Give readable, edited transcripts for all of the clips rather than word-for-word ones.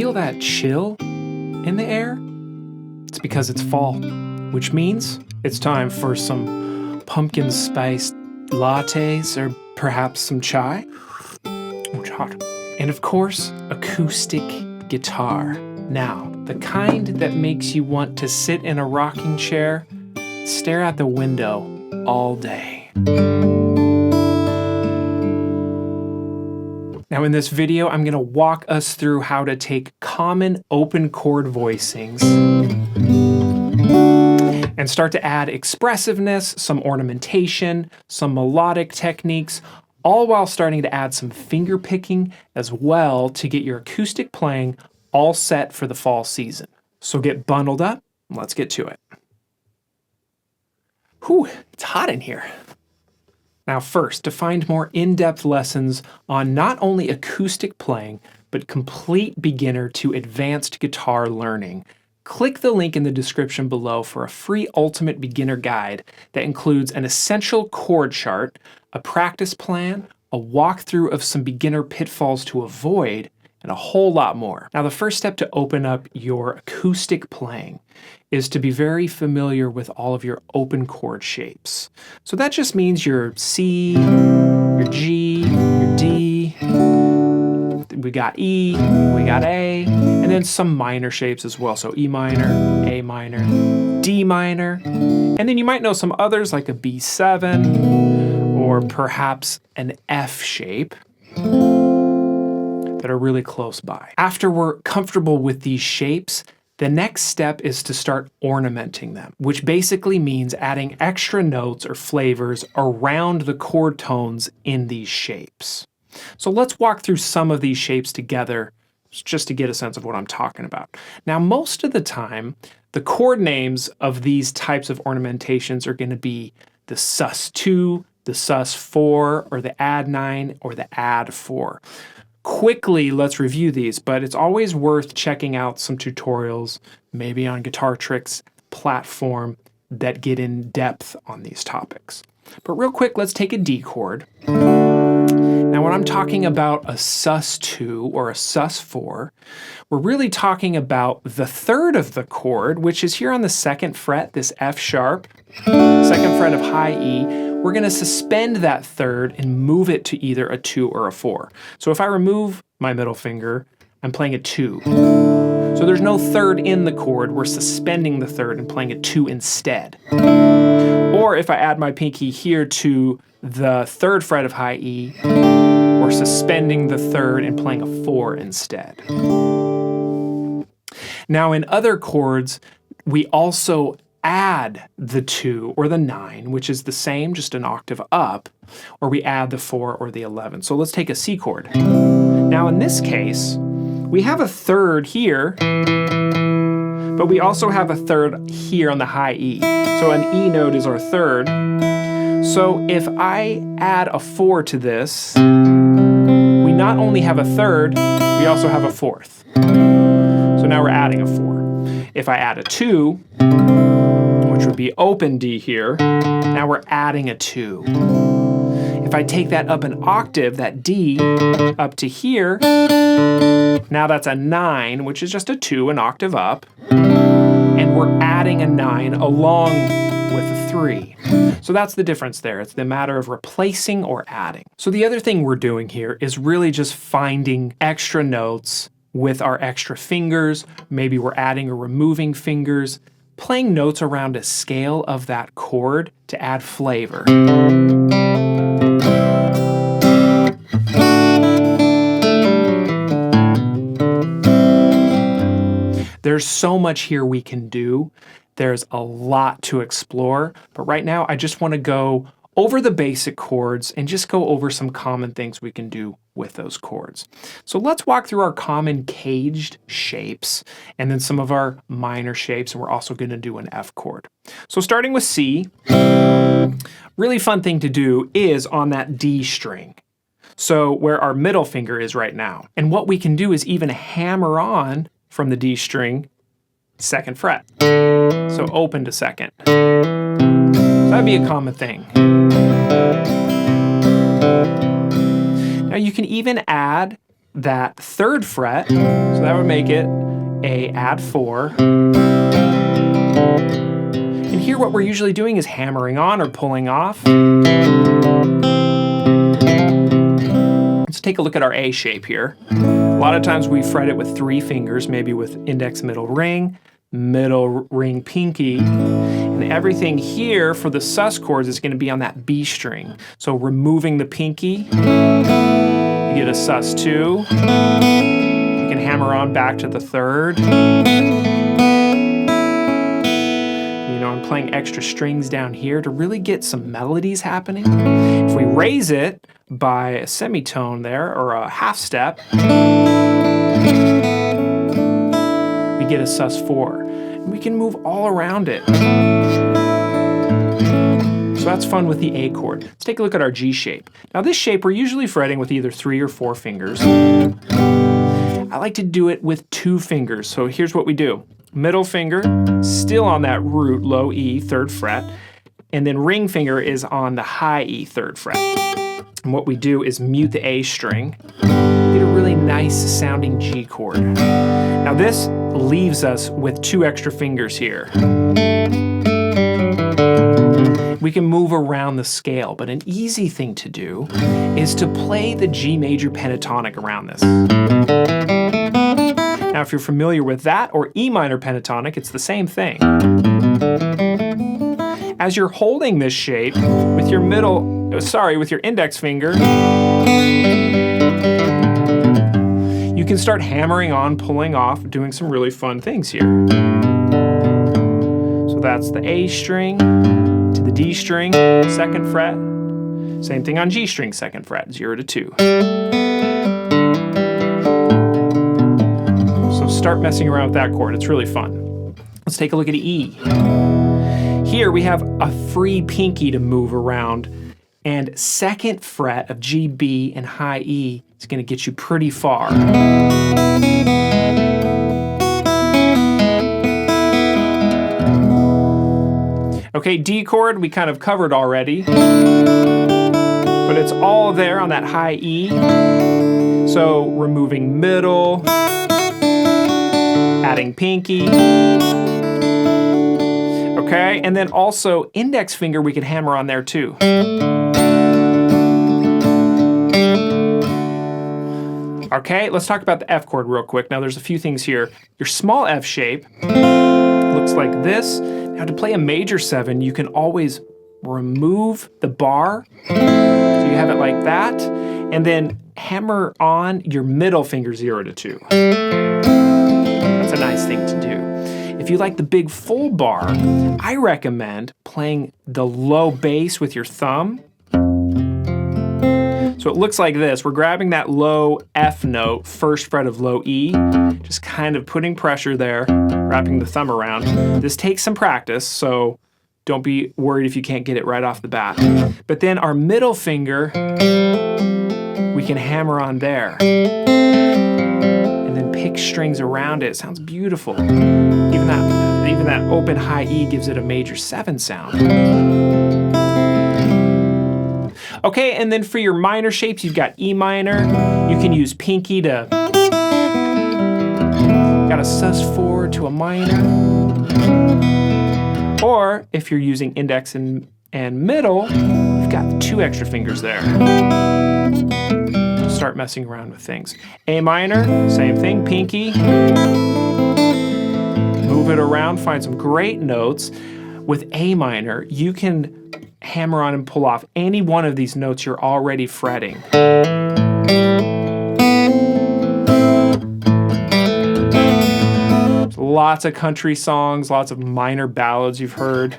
feel that chill in the air? It's because it's fall, which means it's time for some pumpkin spiced lattes or perhaps some chai. Oh, it's hot. And of course, acoustic guitar. Now, the kind that makes you want to sit in a rocking chair, stare out the window all day. Now in this video, I'm going to walk us through how to take common open chord voicings and start to add expressiveness, some ornamentation, some melodic techniques, all while starting to add some finger picking as well to get your acoustic playing all set for the fall season. So get bundled up, and let's get to it. Whew, it's hot in here. Now first, to find more in-depth lessons on not only acoustic playing, but complete beginner to advanced guitar learning, click the link in the description below for a free ultimate beginner guide that includes an essential chord chart, a practice plan, a walkthrough of some beginner pitfalls to avoid, and a whole lot more. Now the first step to open up your acoustic playing is to be very familiar with all of your open chord shapes. So that just means your C, your G, your D, we got E, we got A, and then some minor shapes as well. So E minor, A minor, D minor, and then you might know some others like a B7 or perhaps an F shape that are really close by. After we're comfortable with these shapes, the next step is to start ornamenting them, which basically means adding extra notes or flavors around the chord tones in these shapes. So let's walk through some of these shapes together just to get a sense of what I'm talking about. Now, most of the time, the chord names of these types of ornamentations are going to be the sus2, the sus4, or the add9, or the add4. Quickly, let's review these, but it's always worth checking out some tutorials, maybe on Guitar Tricks platform, that get in depth on these topics. But real quick, let's take a D chord. Now, when I'm talking about a sus2 or a sus4, we're really talking about the third of the chord, which is here on the second fret, this F sharp, second fret of high E. We're going to suspend that third and move it to either a 2 or a 4. So if I remove my middle finger, I'm playing a 2. So there's no third in the chord, we're suspending the third and playing a 2 instead. Or if I add my pinky here to the third fret of high E, we're suspending the third and playing a 4 instead. Now in other chords, we also add the 2 or the 9, which is the same, just an octave up, or we add the 4 or the 11. So let's take a C chord. Now in this case, we have a third here, but we also have a third here on the high E. So an E note is our third. So if I add a 4 to this, we not only have a third, we also have a fourth. So now we're adding a 4. If I add a 2, which would be open D here, now we're adding a 2. If I take that up an octave, that D, up to here, now that's a 9, which is just a 2, an octave up, and we're adding a 9 along with a 3. So that's the difference there. It's the matter of replacing or adding. So the other thing we're doing here is really just finding extra notes with our extra fingers. Maybe we're adding or removing fingers, playing notes around a scale of that chord to add flavor. There's so much here we can do. There's a lot to explore, but right now I just want to go over the basic chords and just go over some common things we can do with those chords. So let's walk through our common caged shapes and then some of our minor shapes, and we're also going to do an F chord. So starting with C, really fun thing to do is on that D string. So where our middle finger is right now. And what we can do is even hammer on from the D string, second fret. So open to second. So that'd be a common thing. Now you can even add that 3rd fret, so that would make it a add 4. And here what we're usually doing is hammering on or pulling off. Let's take a look at our A shape here. A lot of times we fret it with 3 fingers, maybe with index, middle ring, pinky, and everything here for the sus chords is going to be on that B string. So removing the pinky, you get a sus 2. You can hammer on back to the 3rd. You know, I'm playing extra strings down here to really get some melodies happening. If we raise it by a semitone there, or a half step, we get a sus 4. And we can move all around it. So that's fun with the A chord. Let's take a look at our G shape. Now this shape we're usually fretting with either 3 or 4 fingers. I like to do it with 2 fingers. So here's what we do. Middle finger, still on that root, low E, 3rd fret, and then ring finger is on the high E, 3rd fret. And what we do is mute the A string, get a really nice sounding G chord. Now this leaves us with 2 extra fingers here. We can move around the scale, but an easy thing to do is to play the G major pentatonic around this. Now if you're familiar with that or E minor pentatonic, it's the same thing. As you're holding this shape with your with your index finger, you can start hammering on, pulling off, doing some really fun things here. So that's the A string to the D string, 2nd fret. Same thing on G string, 2nd fret, 0 to 2. So start messing around with that chord, it's really fun. Let's take a look at E. Here we have a free pinky to move around, and 2nd fret of G, B, and high E is going to get you pretty far. Okay, D chord we kind of covered already, but it's all there on that high E. So removing middle, adding pinky. Okay, and then also index finger we could hammer on there too. Okay, let's talk about the F chord real quick. Now there's a few things here. Your small F shape looks like this. Now to play a major 7, you can always remove the bar, so you have it like that, and then hammer on your middle finger 0 to 2. That's a nice thing to do. If you like the big full bar, I recommend playing the low bass with your thumb. So it looks like this. We're grabbing that low F note, 1st fret of low E, just kind of putting pressure there, wrapping the thumb around. This takes some practice, so don't be worried if you can't get it right off the bat. But then our middle finger, we can hammer on there. And then pick strings around it. It sounds beautiful. Even that open high E gives it a major 7 sound. Okay, and then for your minor shapes, you've got E minor. You can use pinky to, got a sus 4 to a minor. Or if you're using index and middle, you've got 2 extra fingers there. Start messing around with things. A minor, same thing, pinky. Move it around, find some great notes. With A minor, you can hammer on and pull off any one of these notes you're already fretting. Lots of country songs, lots of minor ballads you've heard.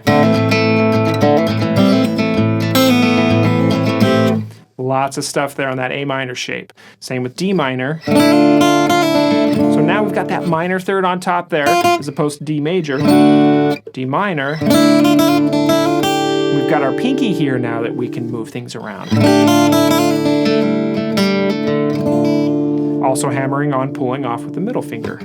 Lots of stuff there on that A minor shape. Same with D minor. So now we've got that minor 3rd on top there, as opposed to D major. D minor. We've got our pinky here now that we can move things around. Also hammering on, pulling off with the middle finger.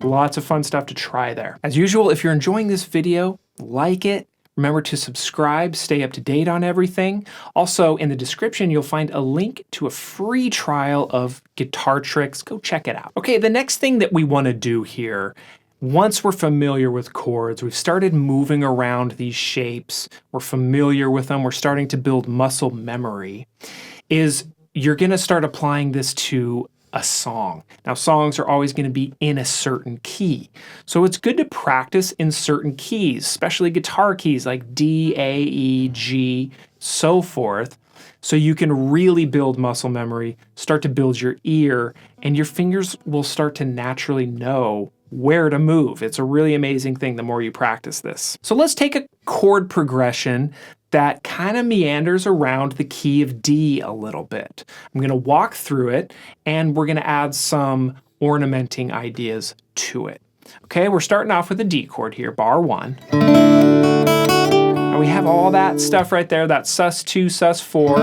Lots of fun stuff to try there. As usual, if you're enjoying this video, like it, Remember to subscribe, stay up to date on everything. Also, in the description, you'll find a link to a free trial of guitar tricks. Go check it out. Okay, the next thing that we want to do here, once we're familiar with chords, we've started moving around these shapes, we're familiar with them, we're starting to build muscle memory, is you're going to start applying this to a song. Now, songs are always going to be in a certain key. So it's good to practice in certain keys, especially guitar keys like D, A, E, G, so forth. So you can really build muscle memory, start to build your ear, and your fingers will start to naturally know where to move. It's a really amazing thing the more you practice this. So let's take a chord progression that kind of meanders around the key of D a little bit. I'm going to walk through it, and we're going to add some ornamenting ideas to it. Okay, we're starting off with a D chord here, bar 1. And we have all that stuff right there, that sus2, sus4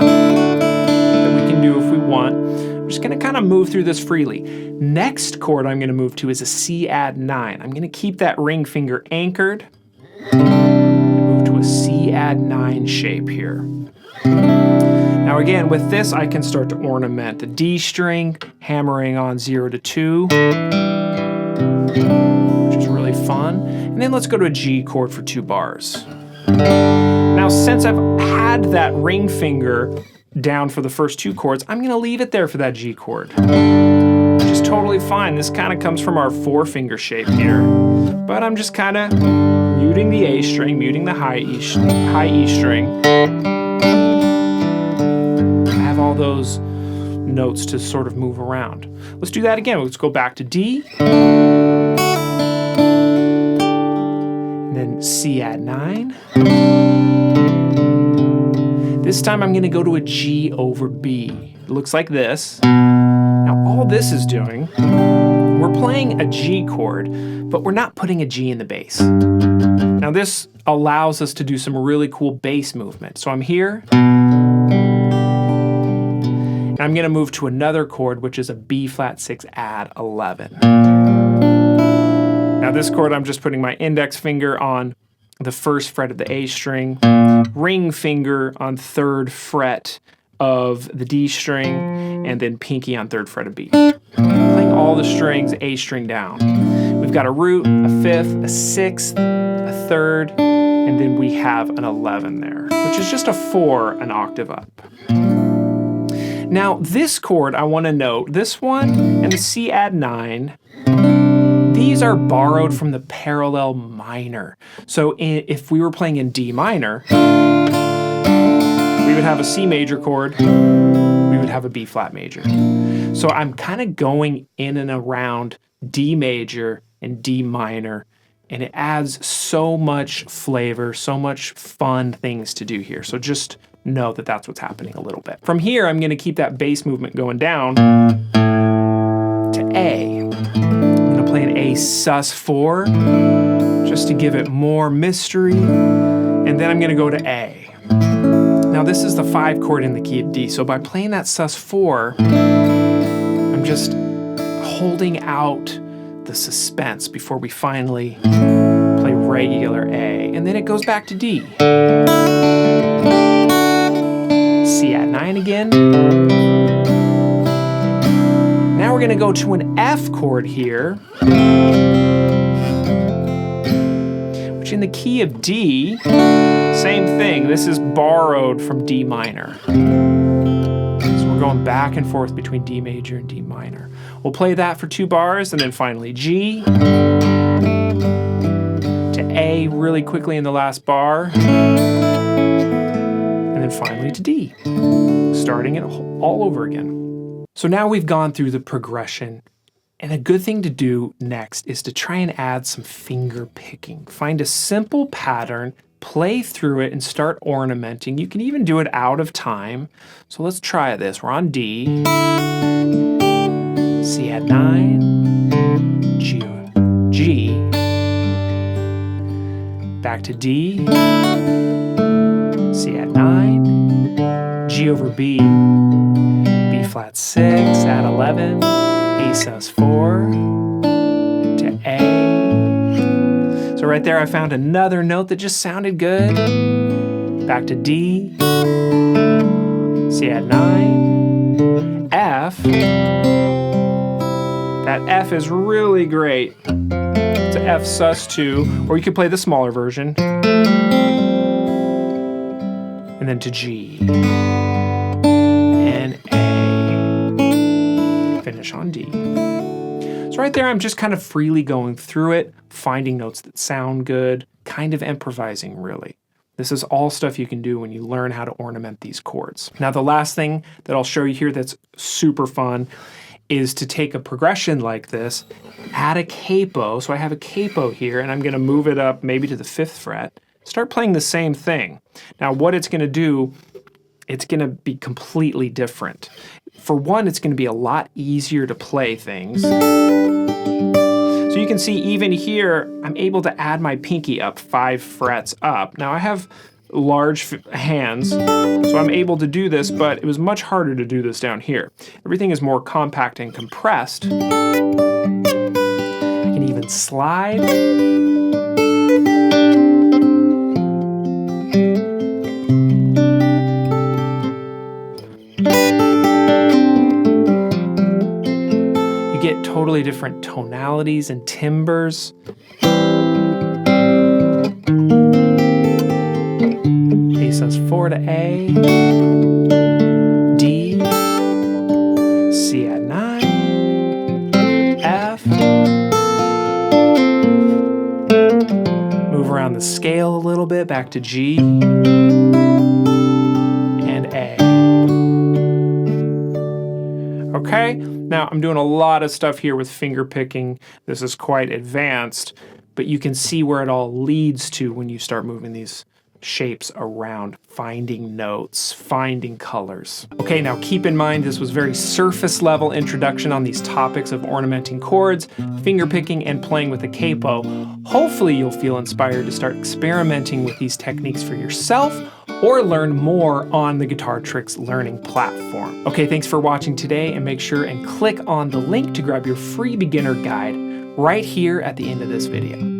that we can do if we want. I'm just going to kind of move through this freely. Next chord I'm going to move to is a C add 9. I'm going to keep that ring finger anchored. Move to a C add 9 shape here. Now again, with this I can start to ornament the D string, hammering on 0 to 2, which is really fun. And then let's go to a G chord for 2 bars. Now since I've had that ring finger down for the first 2 chords, I'm going to leave it there for that G chord, which is totally fine. This kind of comes from our 4-finger shape here, but I'm just kind of muting the A string, muting the high E string. I have all those notes to sort of move around. Let's do that again. Let's go back to D, and then C add 9. This time I'm going to go to a G over B. It looks like this. Now all this is doing, we're playing a G chord, but we're not putting a G in the bass. Now this allows us to do some really cool bass movement. So I'm here, and I'm going to move to another chord, which is a B flat 6 add 11. Now this chord, I'm just putting my index finger on the 1st fret of the A string, ring finger on 3rd fret of the D string, and then pinky on 3rd fret of B. Playing all the strings, A string down. We've got a root, a 5th, a 6th, a 3rd, and then we have an 11 there, which is just a 4 an octave up. Now this chord, I want to note, this one and the C add 9, these are borrowed from the parallel minor. So if we were playing in D minor, we would have a C major chord, we would have a B flat major. So I'm kind of going in and around D major and D minor, and it adds so much flavor, so much fun things to do here. So just know that that's what's happening a little bit. From here, I'm going to keep that bass movement going down to A. Play an A sus4 just to give it more mystery, and then I'm going to go to A. Now this is the 5 chord in the key of D, so by playing that sus4, I'm just holding out the suspense before we finally play regular A, and then it goes back to D. C add 9 again. Now we're going to go to an F chord here, which in the key of D, same thing. This is borrowed from D minor. So we're going back and forth between D major and D minor. We'll play that for 2 bars, and then finally G to A really quickly in the last bar, and then finally to D, starting it all over again. So now we've gone through the progression, and a good thing to do next is to try and add some finger picking. Find a simple pattern, play through it, and start ornamenting. You can even do it out of time. So let's try this. We're on D, C add 9, G, back to D, C add 9, G over B, B flat 6, add 11, A sus4 to A. So right there I found another note that just sounded good. Back to D, C add 9, F. That F is really great. It's an F sus2, or you could play the smaller version. And then to G, and A, finish on D. So right there, I'm just kind of freely going through it, finding notes that sound good, kind of improvising really. This is all stuff you can do when you learn how to ornament these chords. Now the last thing that I'll show you here that's super fun is to take a progression like this, add a capo. So I have a capo here, and I'm gonna move it up maybe to the 5th fret, start playing the same thing. Now what it's gonna do, it's gonna be completely different. For one, it's gonna be a lot easier to play things. So you can see even here, I'm able to add my pinky up 5 frets up. Now I have large hands, so I'm able to do this, but it was much harder to do this down here. Everything is more compact and compressed. I can even slide. You get totally different tonalities and timbres. A sus4 to A, D, C add 9, F. Move around the scale a little bit, back to G, and A. Okay, now I'm doing a lot of stuff here with finger picking. This is quite advanced, but you can see where it all leads to when you start moving these shapes around, finding notes, finding colors. Okay, now keep in mind this was very surface level introduction on these topics of ornamenting chords, finger picking, and playing with a capo. Hopefully you'll feel inspired to start experimenting with these techniques for yourself or learn more on the Guitar Tricks learning platform. Okay, thanks for watching today, and make sure and click on the link to grab your free beginner guide right here at the end of this video.